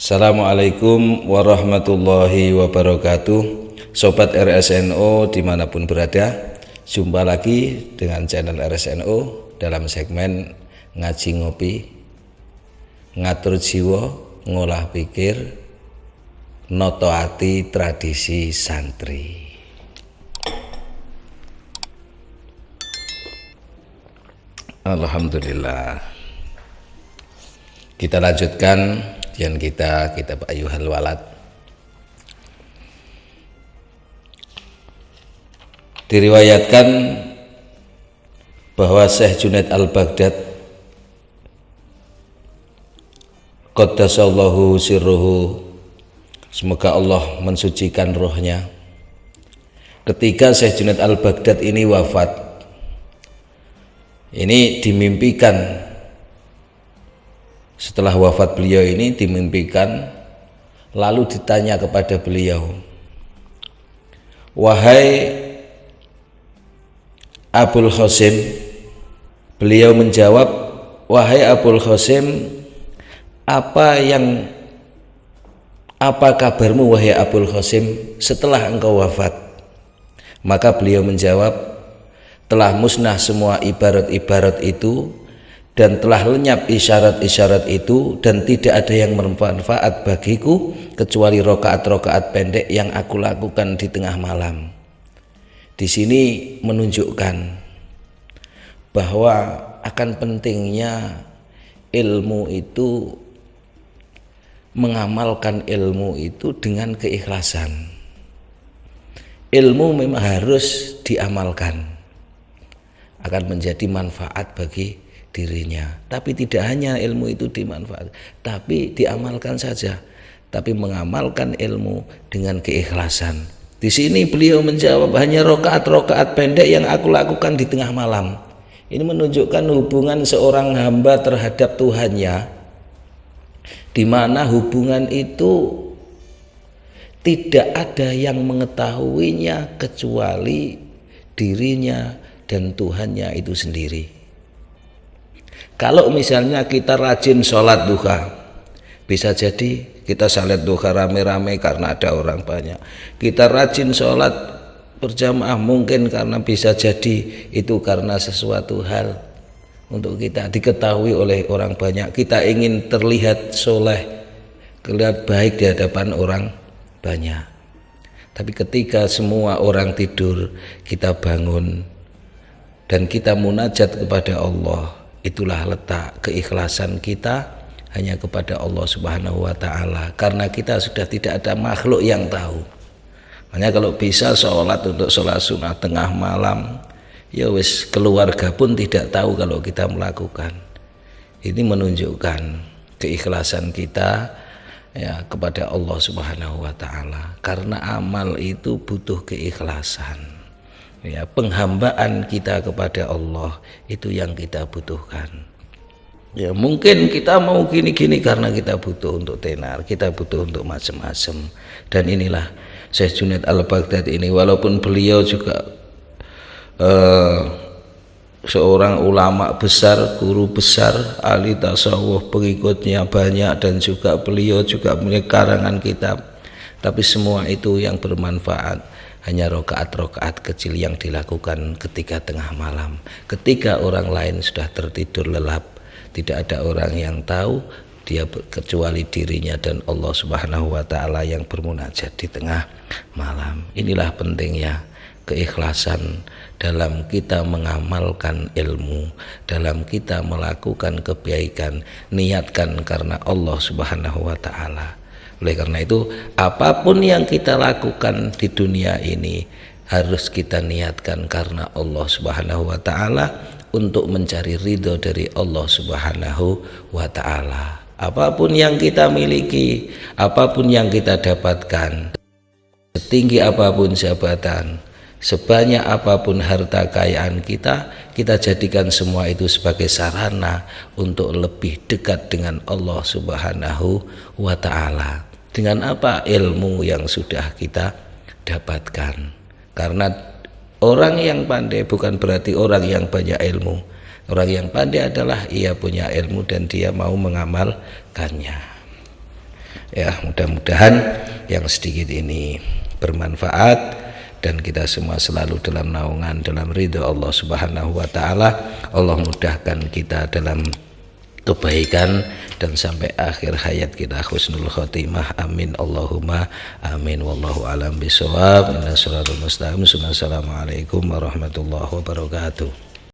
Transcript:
Assalamualaikum warahmatullahi wabarakatuh. Sobat RSNO dimanapun berada, jumpa lagi dengan channel RSNO dalam segmen Ngaji Ngopi, Ngatur Jiwa, Ngolah Pikir, Noto Ati Tradisi Santri. Alhamdulillah. Kita lanjutkan yang kitab Ayyuhal Walad. Diriwayatkan bahwa Syekh Junaid Al-Baghdad qaddasallahu sirruhu, semoga Allah mensucikan rohnya, ketika Syekh Junaid Al-Baghdad ini wafat, ini dimimpikan. Setelah wafat beliau ini dimimpikan, lalu ditanya kepada beliau, wahai Abul Qasim. Beliau menjawab, wahai Abul Qasim, apa kabarmu wahai Abul Qasim setelah engkau wafat? Maka beliau menjawab, telah musnah semua ibarat-ibarat itu, dan telah lenyap isyarat-isyarat itu, dan tidak ada yang bermanfaat bagiku kecuali rokaat-rokaat pendek yang aku lakukan di tengah malam. Di sini menunjukkan bahwa akan pentingnya ilmu itu, mengamalkan ilmu itu dengan keikhlasan. Ilmu memang harus diamalkan, akan menjadi manfaat bagi dirinya. Tapi tidak hanya ilmu itu dimanfaatkan, tapi diamalkan saja, tapi mengamalkan ilmu dengan keikhlasan. Di sini beliau menjawab, hanya rokaat-rokaat pendek yang aku lakukan di tengah malam. Ini menunjukkan hubungan seorang hamba terhadap Tuhannya, di mana hubungan itu tidak ada yang mengetahuinya kecuali dirinya dan Tuhannya itu sendiri. Kalau misalnya kita rajin sholat duha, bisa jadi kita sholat duha rame-rame karena ada orang banyak. Kita rajin sholat berjamaah mungkin karena bisa jadi itu karena sesuatu hal untuk kita diketahui oleh orang banyak. Kita ingin terlihat soleh, terlihat baik di hadapan orang banyak. Tapi ketika semua orang tidur, kita bangun dan kita munajat kepada Allah, itulah letak keikhlasan kita hanya kepada Allah Subhanahu wa Ta'ala, karena kita sudah tidak ada makhluk yang tahu. Makanya kalau bisa sholat untuk sholat sunnah tengah malam, ya wis keluarga pun tidak tahu kalau kita melakukan. Ini menunjukkan keikhlasan kita ya kepada Allah Subhanahu wa Ta'ala, karena amal itu butuh keikhlasan. Ya, penghambaan kita kepada Allah itu yang kita butuhkan. Ya, mungkin kita mau gini-gini karena kita butuh untuk tenar, kita butuh untuk macam-macam. Dan inilah Syekh Junaid Al-Baghdad ini, walaupun beliau juga seorang ulama besar, guru besar, ahli tasawuf, pengikutnya banyak, dan juga beliau juga punya karangan kitab, tapi semua itu yang bermanfaat hanya rokaat-rokaat kecil yang dilakukan ketika tengah malam, ketika orang lain sudah tertidur lelap. Tidak ada orang yang tahu dia kecuali dirinya dan Allah Subhanahu wa Ta'ala yang bermunajat di tengah malam. Inilah pentingnya keikhlasan dalam kita mengamalkan ilmu, dalam kita melakukan kebaikan, niatkan karena Allah Subhanahu wa Ta'ala. Oleh karena itu, apapun yang kita lakukan di dunia ini harus kita niatkan karena Allah Subhanahu wa Ta'ala, untuk mencari ridho dari Allah Subhanahu wa Ta'ala. Apapun yang kita miliki, apapun yang kita dapatkan, setinggi apapun jabatan, sebanyak apapun harta kekayaan kita, kita jadikan semua itu sebagai sarana untuk lebih dekat dengan Allah Subhanahu wa Ta'ala. Dengan apa? Ilmu yang sudah kita dapatkan. Karena orang yang pandai bukan berarti orang yang banyak ilmu. Orang yang pandai adalah ia punya ilmu dan dia mau mengamalkannya. Ya, mudah-mudahan yang sedikit ini bermanfaat dan kita semua selalu dalam naungan, dalam ridho Allah Subhanahu wa taala. Allah mudahkan kita dalam kebaikan dan sampai akhir hayat kita husnul khotimah. Amin Allahumma amin. Wallahu alam bisawab. Inna shiratal mustaqim. Assalamualaikum warahmatullahi wabarakatuh.